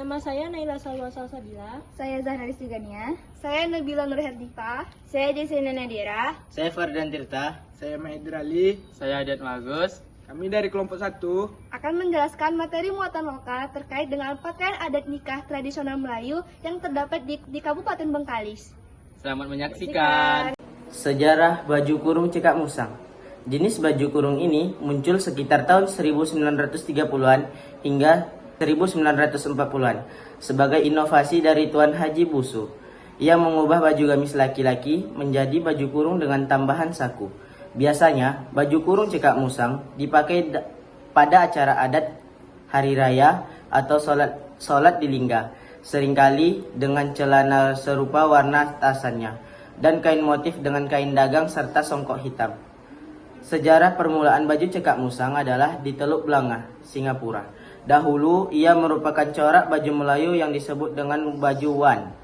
Nama saya Naila Salwa Salsabila. Saya Zahra Rizligania. Saya Nabila Nurherdita. Saya Jesina Nadira. Saya Fardan Tirta. Saya Mahendra Ali. Saya Adat Magus. Kami dari kelompok 1 Akan menjelaskan materi muatan lokal terkait dengan pakaian adat nikah tradisional Melayu yang terdapat di Kabupaten Bengkalis. Selamat menyaksikan. Sejarah baju kurung Cekak Musang. Jenis baju kurung ini muncul sekitar tahun 1930-an hingga 1940-an sebagai inovasi dari Tuan Haji Busu yang mengubah baju gamis laki-laki menjadi baju kurung dengan tambahan saku. Biasanya, baju kurung Cekak Musang dipakai pada acara adat, hari raya, atau sholat di lingga. Seringkali dengan celana serupa warna atasannya, dan kain motif dengan kain dagang serta songkok hitam. Sejarah permulaan baju Cekak Musang adalah di Teluk Blangah, Singapura. Dahulu, ia merupakan corak baju Melayu yang disebut dengan baju wan.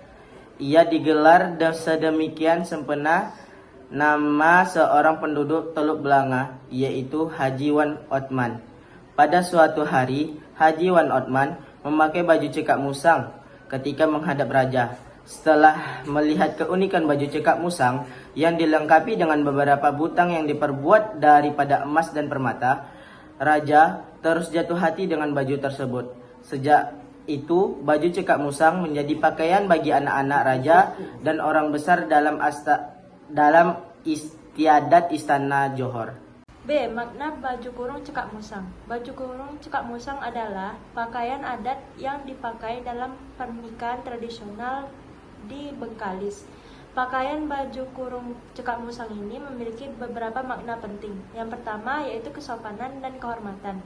Ia digelar sedemikian sempena nama seorang penduduk Teluk Blangah, yaitu Haji Wan Otman. Pada suatu hari, Haji Wan Otman memakai baju Cekak Musang ketika menghadap raja. Setelah melihat keunikan baju Cekak Musang yang dilengkapi dengan beberapa butang yang diperbuat daripada emas dan permata, raja terus jatuh hati dengan baju tersebut. Sejak itu, baju Cekak Musang menjadi pakaian bagi anak-anak raja dan orang besar dalam istiadat Istana Johor. B. Makna baju kurung Cekak Musang. Baju kurung Cekak Musang adalah pakaian adat yang dipakai dalam pernikahan tradisional di Bengkalis. Pakaian baju kurung Cekak Musang ini memiliki beberapa makna penting. Yang pertama yaitu kesopanan dan kehormatan.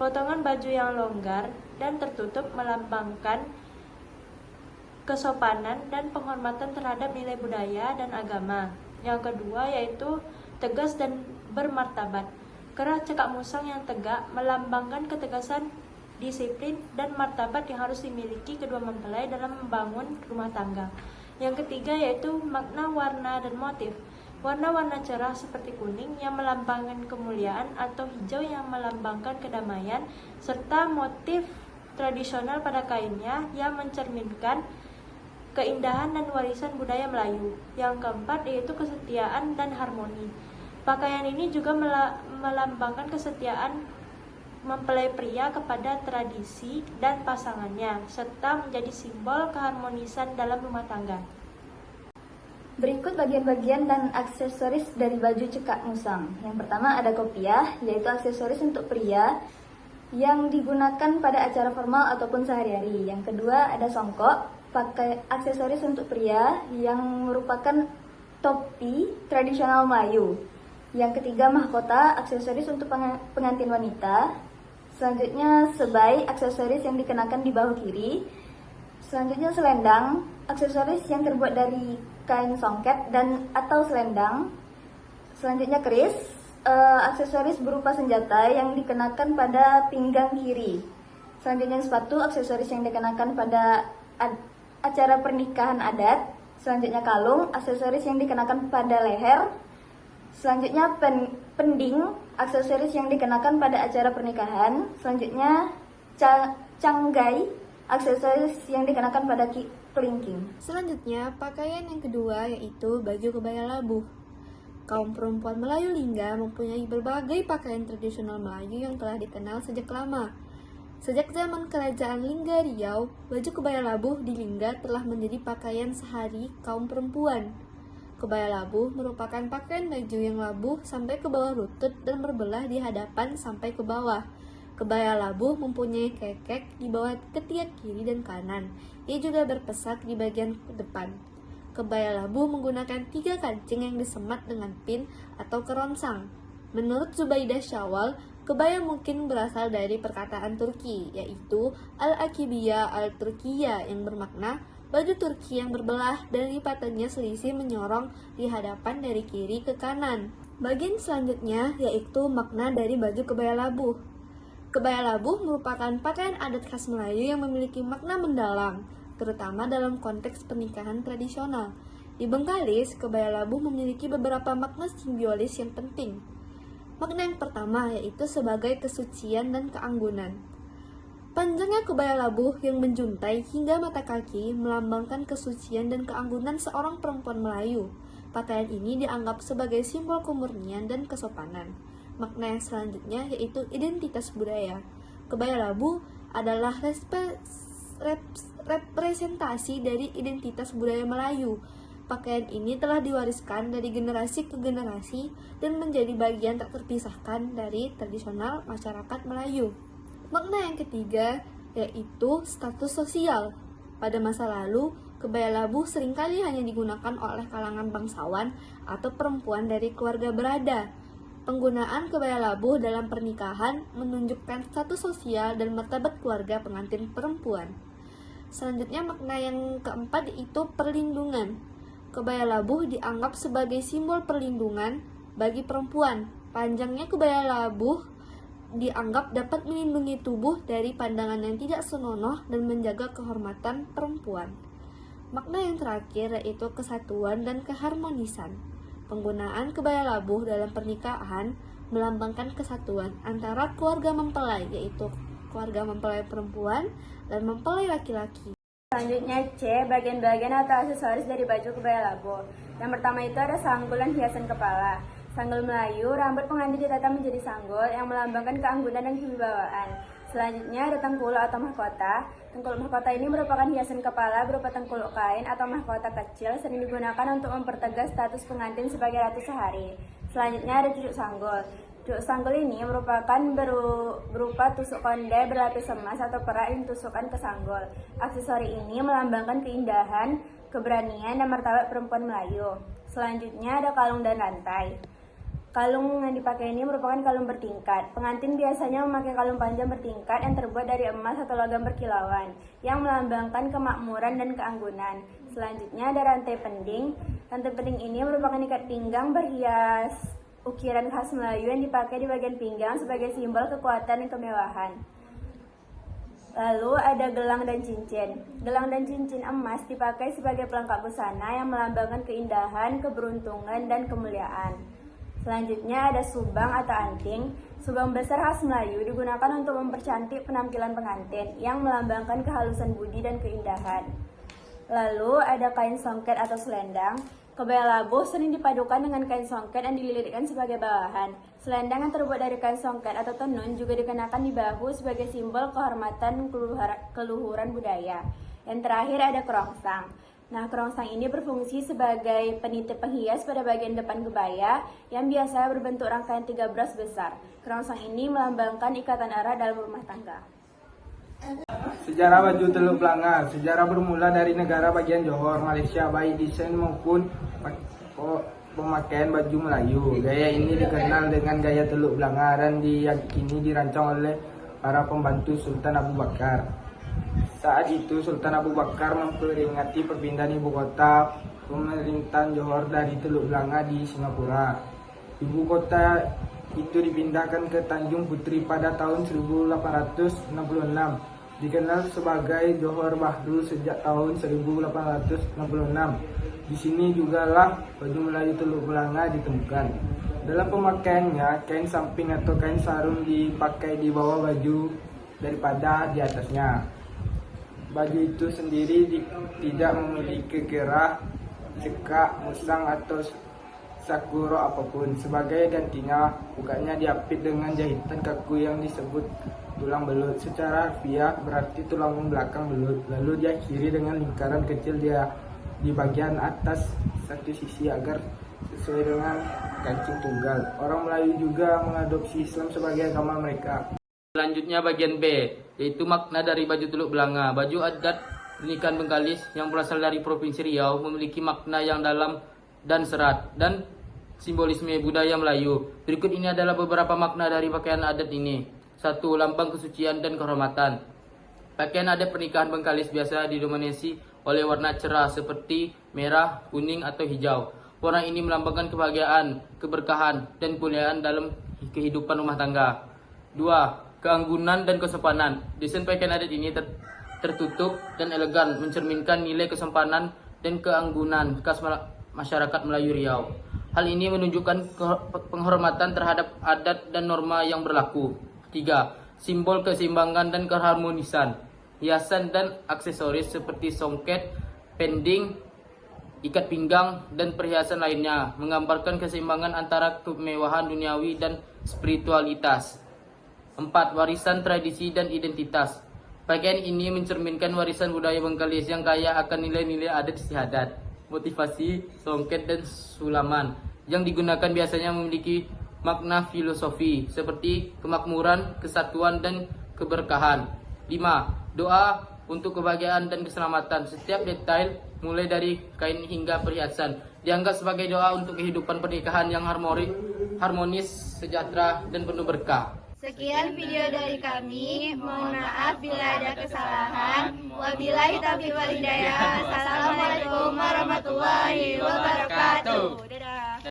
Potongan baju yang longgar dan tertutup melambangkan kesopanan dan penghormatan terhadap nilai budaya dan agama. Yang kedua yaitu tegas dan bermartabat. Kerah Cekak Musang yang tegak melambangkan ketegasan, disiplin, dan martabat yang harus dimiliki kedua mempelai dalam membangun rumah tangga. Yang ketiga yaitu makna warna dan motif. Warna-warna cerah seperti kuning yang melambangkan kemuliaan atau hijau yang melambangkan kedamaian, serta motif tradisional pada kainnya yang mencerminkan keindahan dan warisan budaya Melayu. Yang keempat yaitu kesetiaan dan harmoni. Pakaian ini juga melambangkan kesetiaan mempelai pria kepada tradisi dan pasangannya, serta menjadi simbol keharmonisan dalam rumah tangga. Berikut bagian-bagian dan aksesoris dari baju Cekak Musang. Yang pertama ada kopiah, yaitu aksesoris untuk pria yang digunakan pada acara formal ataupun sehari-hari. Yang kedua ada songkok, pakai aksesoris untuk pria yang merupakan topi tradisional Melayu. Yang ketiga mahkota, aksesoris untuk pengantin wanita. Selanjutnya sebai, aksesoris yang dikenakan di bahu kiri. Selanjutnya selendang, aksesoris yang terbuat dari kain songket dan atau selendang. Selanjutnya keris, aksesoris berupa senjata yang dikenakan pada pinggang kiri. Selanjutnya sepatu, aksesoris yang dikenakan pada acara pernikahan adat. Selanjutnya kalung, aksesoris yang dikenakan pada leher. Selanjutnya pending, aksesoris yang dikenakan pada acara pernikahan. Selanjutnya canggai, aksesoris yang dikenakan pada kelingking. Selanjutnya, pakaian yang kedua yaitu baju kebaya labuh. Kaum perempuan Melayu Lingga mempunyai berbagai pakaian tradisional Melayu yang telah dikenal sejak lama. Sejak zaman Kerajaan Lingga Riau, baju kebaya labuh di Lingga telah menjadi pakaian sehari kaum perempuan. Kebaya labuh merupakan pakaian baju yang labuh sampai ke bawah lutut dan berbelah di hadapan sampai ke bawah. Kebaya labuh mempunyai kekek di bawah ketiak kiri dan kanan. Ia juga berpesak di bagian depan. Kebaya labuh menggunakan 3 kancing yang disemat dengan pin atau kerongsang. Menurut Zubaidah Syawal, kebaya mungkin berasal dari perkataan Turki, yaitu al-akibiyah al-Turkiyah yang bermakna baju Turki yang berbelah dan lipatannya selisih menyorong di hadapan dari kiri ke kanan. Bagian selanjutnya yaitu makna dari baju kebaya labuh. Kebaya labuh merupakan pakaian adat khas Melayu yang memiliki makna mendalam, terutama dalam konteks pernikahan tradisional. Di Bengkalis, kebaya labuh memiliki beberapa makna simbiolis yang penting. Makna yang pertama yaitu sebagai kesucian dan keanggunan. Panjangnya kebaya labuh yang menjuntai hingga mata kaki melambangkan kesucian dan keanggunan seorang perempuan Melayu. Pakaian ini dianggap sebagai simbol kemurnian dan kesopanan. Makna yang selanjutnya yaitu identitas budaya. Kebaya labuh adalah representasi dari identitas budaya Melayu. Pakaian ini telah diwariskan dari generasi ke generasi dan menjadi bagian tak terpisahkan dari tradisional masyarakat Melayu. Makna yang ketiga yaitu status sosial. Pada masa lalu, kebaya labuh seringkali hanya digunakan oleh kalangan bangsawan atau perempuan dari keluarga berada. Penggunaan kebaya labuh dalam pernikahan menunjukkan status sosial dan martabat keluarga pengantin perempuan. Selanjutnya makna yang keempat yaitu perlindungan. Kebaya labuh dianggap sebagai simbol perlindungan bagi perempuan. Panjangnya kebaya labuh dianggap dapat melindungi tubuh dari pandangan yang tidak senonoh dan menjaga kehormatan perempuan. Makna yang terakhir yaitu kesatuan dan keharmonisan. Penggunaan kebaya labuh dalam pernikahan melambangkan kesatuan antara keluarga mempelai, yaitu keluarga mempelai perempuan dan mempelai laki-laki. Selanjutnya C, bagian-bagian atau aksesoris dari baju kebaya labuh. Yang pertama itu ada sanggul dan hiasan kepala. Sanggul Melayu, rambut pengantin ditata menjadi sanggul yang melambangkan keanggunan dan kewibawaan. Selanjutnya ada tengkuluk atau mahkota. Tengkuluk mahkota ini merupakan hiasan kepala berupa tengkuluk kain atau mahkota kecil sering digunakan untuk mempertegas status pengantin sebagai ratu sehari. Selanjutnya ada cucuk sanggul. Cucuk sanggul ini merupakan berupa tusuk konde berlapis emas atau perak yang ditusukkan ke sanggul. Aksesori ini melambangkan keindahan, keberanian, dan martabat perempuan Melayu. Selanjutnya ada kalung dan rantai. Kalung yang dipakai ini merupakan kalung bertingkat. Pengantin biasanya memakai kalung panjang bertingkat yang terbuat dari emas atau logam berkilauan, yang melambangkan kemakmuran dan keanggunan. Selanjutnya ada rantai pending. Rantai pending ini merupakan ikat pinggang berhias ukiran khas Melayu yang dipakai di bagian pinggang sebagai simbol kekuatan dan kemewahan. Lalu ada gelang dan cincin. Gelang dan cincin emas dipakai sebagai pelengkap busana yang melambangkan keindahan, keberuntungan, dan kemuliaan. Selanjutnya ada subang atau anting. Subang besar khas Melayu digunakan untuk mempercantik penampilan pengantin yang melambangkan kehalusan budi dan keindahan. Lalu ada kain songket atau selendang. Kebaya labuh sering dipadukan dengan kain songket yang dililitkan sebagai bawahan. Selendang yang terbuat dari kain songket atau tenun juga dikenakan di bahu sebagai simbol kehormatan keluhuran budaya. Yang terakhir ada kerongsang. Nah, kerongsang ini berfungsi sebagai penitip penghias pada bagian depan kebaya yang biasanya berbentuk rangkaian 13 besar. Kerongsang ini melambangkan ikatan erat dalam rumah tangga. Sejarah baju Teluk Blangah. Sejarah bermula dari negara bagian Johor, Malaysia, baik desain maupun pemakaian baju Melayu. Gaya ini dikenal dengan gaya Teluk Blangah dan diyakini dirancang oleh para pembantu Sultan Abu Bakar. Saat itu Sultan Abu Bakar memperingati perpindahan ibu kota pemerintahan Johor dari Teluk Blangah di Singapura. Ibu kota itu dipindahkan ke Tanjung Putri pada tahun 1866. Dikenal sebagai Johor Bahru sejak tahun 1866. Di sini jugalah baju Melayu Teluk Blangah ditemukan. Dalam pemakaiannya, kain samping atau kain sarung dipakai di bawah baju daripada di atasnya. Baju itu sendiri tidak memiliki kerah, cekak, musang atau sakuro apapun. Sebagai gantinya, bukanya diapit dengan jahitan kaku yang disebut tulang belut. Secara harfiah berarti tulang belakang belut. Lalu diakhiri dengan lingkaran kecil di bagian atas satu sisi agar sesuai dengan kancing tunggal. Orang Melayu juga mengadopsi Islam sebagai agama mereka. Selanjutnya bagian B, yaitu makna dari baju Teluk Blangah. Baju adat pernikahan Bengkalis yang berasal dari Provinsi Riau memiliki makna yang dalam dan serat dan simbolisme budaya Melayu. Berikut ini adalah beberapa makna dari pakaian adat ini. 1. Lambang kesucian dan kehormatan. Pakaian adat pernikahan Bengkalis biasa didominasi oleh warna cerah seperti merah, kuning, atau hijau. Warna ini melambangkan kebahagiaan, keberkahan, dan kemuliaan dalam kehidupan rumah tangga. 2. Keanggunan dan kesopanan. Desain pakaian adat ini tertutup dan elegan, mencerminkan nilai kesopanan dan keanggunan khas masyarakat Melayu Riau. Hal ini menunjukkan penghormatan terhadap adat dan norma yang berlaku. 3. simbol keseimbangan dan keharmonisan. Hiasan dan aksesoris seperti songket, pending, ikat pinggang, dan perhiasan lainnya menggambarkan keseimbangan antara kemewahan duniawi dan spiritualitas. 4. Warisan tradisi dan identitas. Pakaian ini mencerminkan warisan budaya Bengkalis yang kaya akan nilai-nilai adat istiadat, motivasi, songket, dan sulaman yang digunakan biasanya memiliki makna filosofi seperti kemakmuran, kesatuan, dan keberkahan. 5. Doa untuk kebahagiaan dan keselamatan. Setiap detail mulai dari kain hingga perhiasan dianggap sebagai doa untuk kehidupan pernikahan yang harmonis, sejahtera, dan penuh berkah. Sekian video dari kami. Mohon maaf bila ada kesalahan. Wabillahi taufiq wal hidayah. Assalamualaikum warahmatullahi wabarakatuh.